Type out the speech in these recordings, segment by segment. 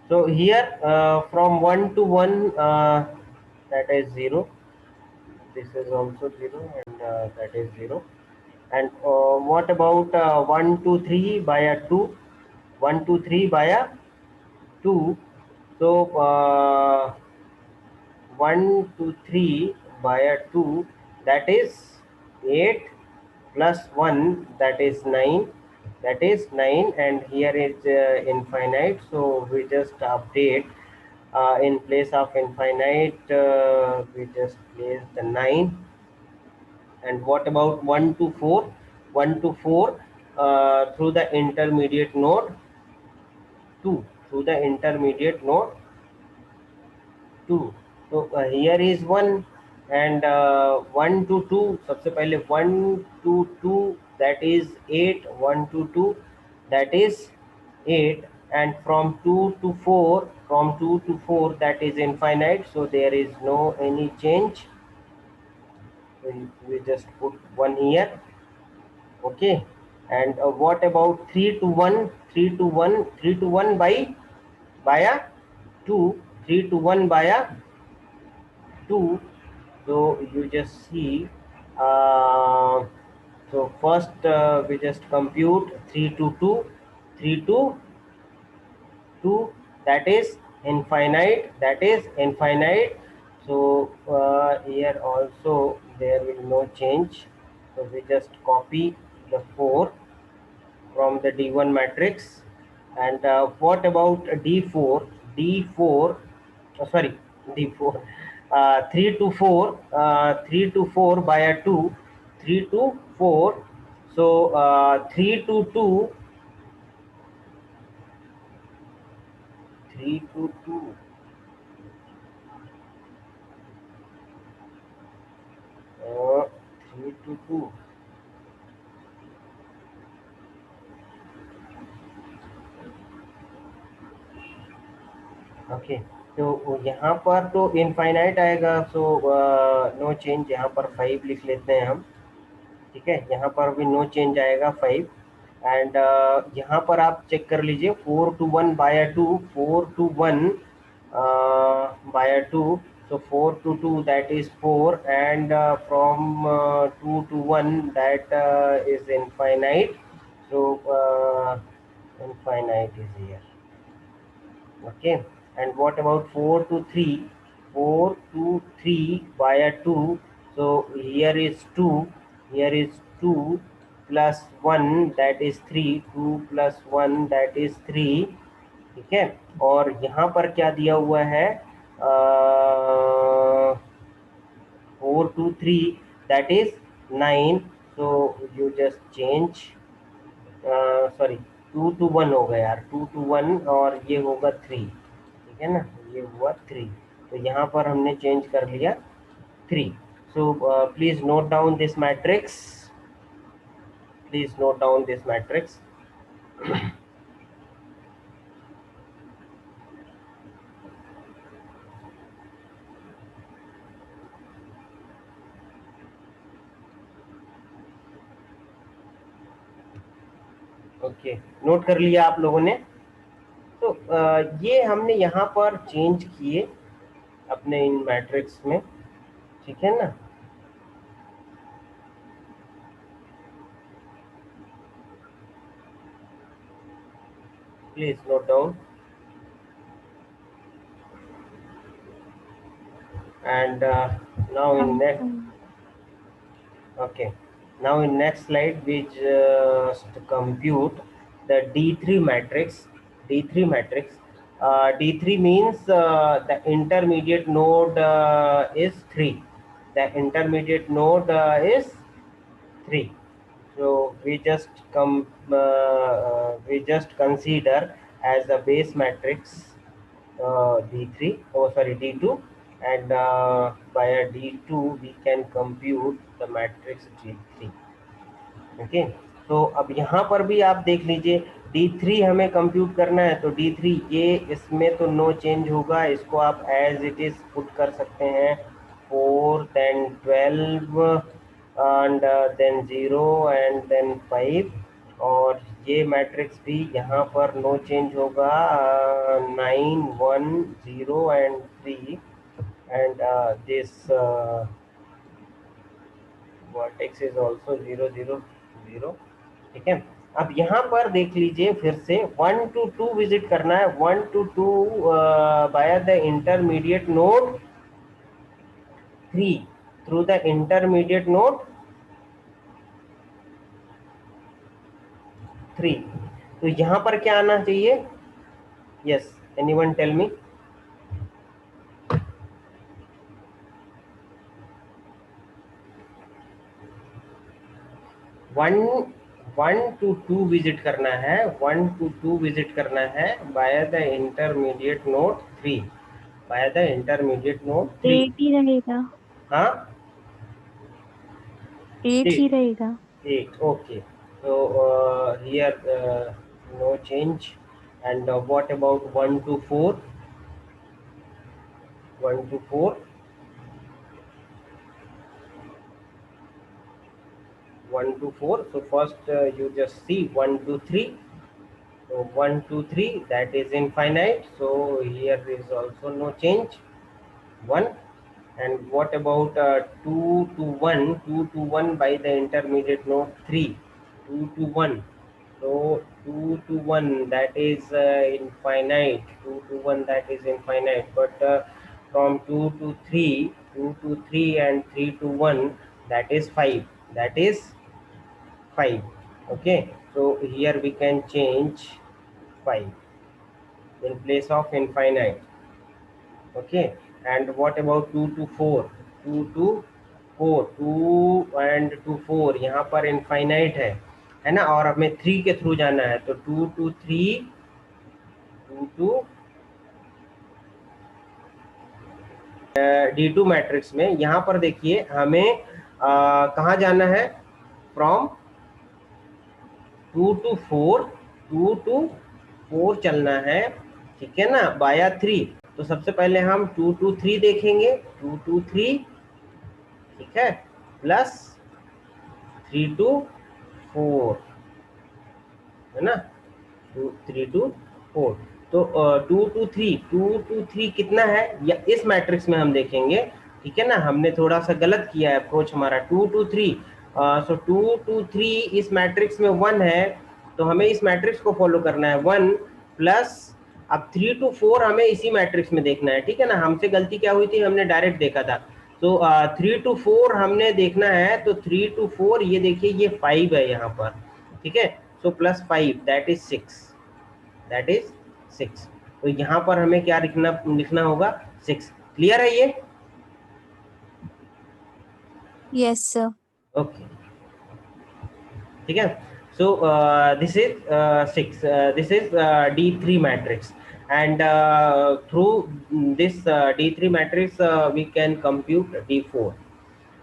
So here from 1 to 1, that is 0. This is also 0, and that is 0. And what about 1 to 3 by a 2? 1 to 3 by a 2. So 1 to 3 by a 2, that is 8, plus 1, that is 9. That is 9, and here is infinite, so we just update in place of infinite, we just place the 9. And what about 1 to 4? 1 to 4 through the intermediate node 2, through the intermediate node 2. So here is 1, and 1 to 2, सबसे पहले 1 to 2, that is 8. 1 to 2, that is 8. And from 2 to 4, from 2 to 4, that is infinite, so there is no any change. We just put 1 here. Okay. And what about 3 to 1? 3 to 1, 3 to 1 by a 2. 3 to 1 by a 2. So you just see, so first we just compute 3 to 2. 3 to 2, that is infinite, that is infinite. So here also there will no change, so we just copy the 4 from the D1 matrix. And what about D4? D4, sorry, D4, 3 to 4, 3 to 4 by a 2, 3 to 4. So 3 to 2, 3 to 2, 3 to 2. Okay, तो यहाँ पर तो infinite आएगा, so no change. यहाँ पर 5 लिख लेते हैं हम, ठीक है। यहाँ पर भी नो चेंज आएगा 5। एंड यहाँ पर आप चेक कर लीजिए 4 to 1 by 2, 4 to 1 by 2, so 4 to 2, that is 4, and from 2 to 1, that is infinite, so infinite is here. Okay. And what about 4 to 3? 4 to 3 by a 2, so here is 2, here is 2 plus 1, that is 3, 2 plus 1, that is 3, ठीक है। और यहाँ पर क्या दिया हुआ है, 4 to 3, that is 9, so you just change, sorry 2 to 1 हो गया यार, 2 to 1, और ये होगा 3, ठीक है ना, ये हुआ 3। तो यहाँ पर हमने चेंज कर लिया 3। So please note down this matrix, please note down this matrix. Okay, note कर लिया आप लोगों ने। तो ये हमने यहाँ पर चेंज किए अपने इन मैट्रिक्स में, ठीक है ना। Please note down. And now in next, okay, now in next slide we just compute the D3 matrix. D3 matrix, D3 means the intermediate node is 3, the intermediate node is 3. So we just we just consider as a base matrix D3, oh sorry, D2, and by a D2 we can compute the matrix D3। Okay, तो अब यहाँ पर भी आप देख लीजिए D3 हमें compute करना है, तो D3 ये इसमें तो नो चेंज होगा, इसको आप एज इट इज पुट कर सकते हैं, 4 then 12 and then 0 and then 5, और ये मैट्रिक्स भी यहाँ पर नो चेंज होगा, 9 1 0 and 3 and this vertex is also 0 0 0। ठीक है, अब यहाँ पर देख लीजिए फिर से 1 to 2 विजिट करना है, 1 to 2 by the intermediate node 3 through the intermediate node 3। तो यहाँ पर क्या आना चाहिए? Yes, anyone tell me? 1 to 2 visit करना है, 1 to 2 विजिट करना है by the intermediate node 3, by the intermediate node 3। 8 ही रहेगा, हाँ 8 ही 8 रहेगा। 8 okay, so here no change, and what about 1 to 4? 1 to 4, 1 to 4, so first you just see 1 to 3. So 1 to 3, that is infinite, so here is also no change, 1. And what about 2 to 1? 2 to 1 by the intermediate node 3, 2 to 1. So 2 to 1, that is infinite, 2 to 1, that is infinite, but from 2 to 3, 2 to 3 and 3 to 1, that is 5, that is 5. Okay, so here we can change 5 in place of infinite. Okay, and what about 2 to 4? 2 to 4, 2 and 2 4 यहाँ पर infinite है ना, और हमें 3 के through जाना है, तो 2 to 3, 2 to D2 मैट्रिक्स में यहाँ पर देखिए हमें कहाँ जाना है? फ्रॉम 2 to 4, 2 to 4 चलना है, ठीक है ना, बाया 3। तो सबसे पहले हम 2 to 3 देखेंगे, 2 to 3, ठीक है, प्लस 3 to 4, है ना, 3 to 4। तो 2 to 3, 2 to 3 कितना है या इस मैट्रिक्स में हम देखेंगे, ठीक है ना, हमने थोड़ा सा गलत किया है अप्रोच हमारा। 2 to 3, सो 2 to 3 इस मैट्रिक्स में 1 है, तो हमें इस मैट्रिक्स को फॉलो करना है 1 प्लस, अब 3 to 4 हमें इसी मैट्रिक्स में देखना है, ठीक है ना। हमसे गलती क्या हुई थी, हमने डायरेक्ट देखा था, तो 3 to 4 हमने देखना है, तो 3 to 4 ये देखिए ये 5 है यहाँ पर, ठीक है, so plus 5 that is 6, that is 6। तो यहाँ पर हमें क्या लिखना होगा? 6। क्लियर है ये? Yes sir. ओके, ठीक है, so this is 6, this is D3 matrix, and through this D3 matrix we can compute D4.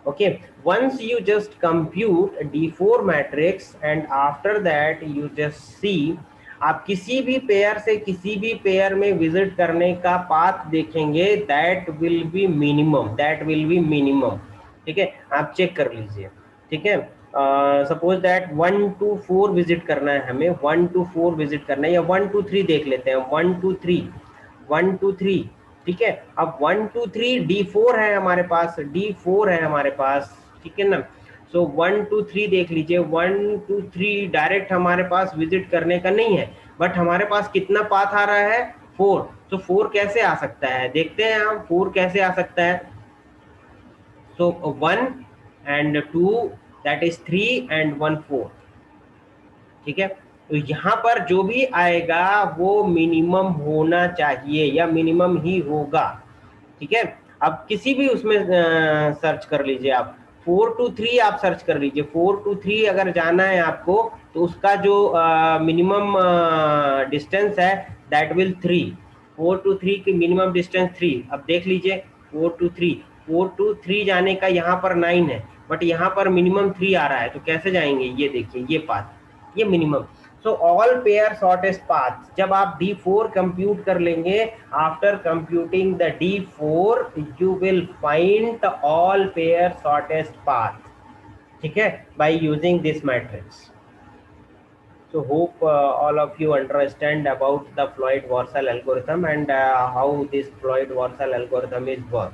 Okay, once you just compute D4 matrix and after that you just see, आप किसी भी pair से किसी भी pair में visit करने का path देखेंगे, that will be minimum, that will be minimum, ठीक है, आप चेक कर लीजिए, ठीक है। सपोज दैट 1 to 4 विजिट करना है हमें, 1 to 4 विजिट करना है, या 1 to 3 देख लेते हैं, 1 to 3, 1 to 3, ठीक है। अब 1 to 3 D4 है हमारे पास, D4 है हमारे पास, ठीक है ना। सो 1 to 3 देख लीजिए, 1 to 3 डायरेक्ट हमारे पास विजिट करने का नहीं है, बट हमारे पास कितना पाथ आ रहा है? 4। तो 4 कैसे आ सकता है, देखते हैं हम 4 कैसे आ सकता है। सो 1 and 2, that is 3 and 1 4, ठीक है। तो यहाँ पर जो भी आएगा वो मिनिमम होना चाहिए या मिनिमम ही होगा, ठीक है। अब किसी भी उसमें सर्च कर लीजिए आप, 4 to 3 आप सर्च कर लीजिए, 4 to 3 अगर जाना है आपको, तो उसका जो मिनिमम डिस्टेंस है दैट विल 3, 4 to 3 की मिनिमम डिस्टेंस 3। अब देख लीजिए 4 to 3, 4 to 3 जाने का यहाँ पर 9 है, बट यहाँ पर मिनिमम 3 आ रहा है, तो कैसे जाएंगे? ये देखिए ये पाथ, ये minimum. So all pair shortest path, जब आप D4 कंप्यूट कर लेंगे, after computing the D4 you will find the all pair shortest path, ठीक है, by using this matrix. So hope all of you understand about the Floyd-Warshall algorithm and how this Floyd-Warshall algorithm is work.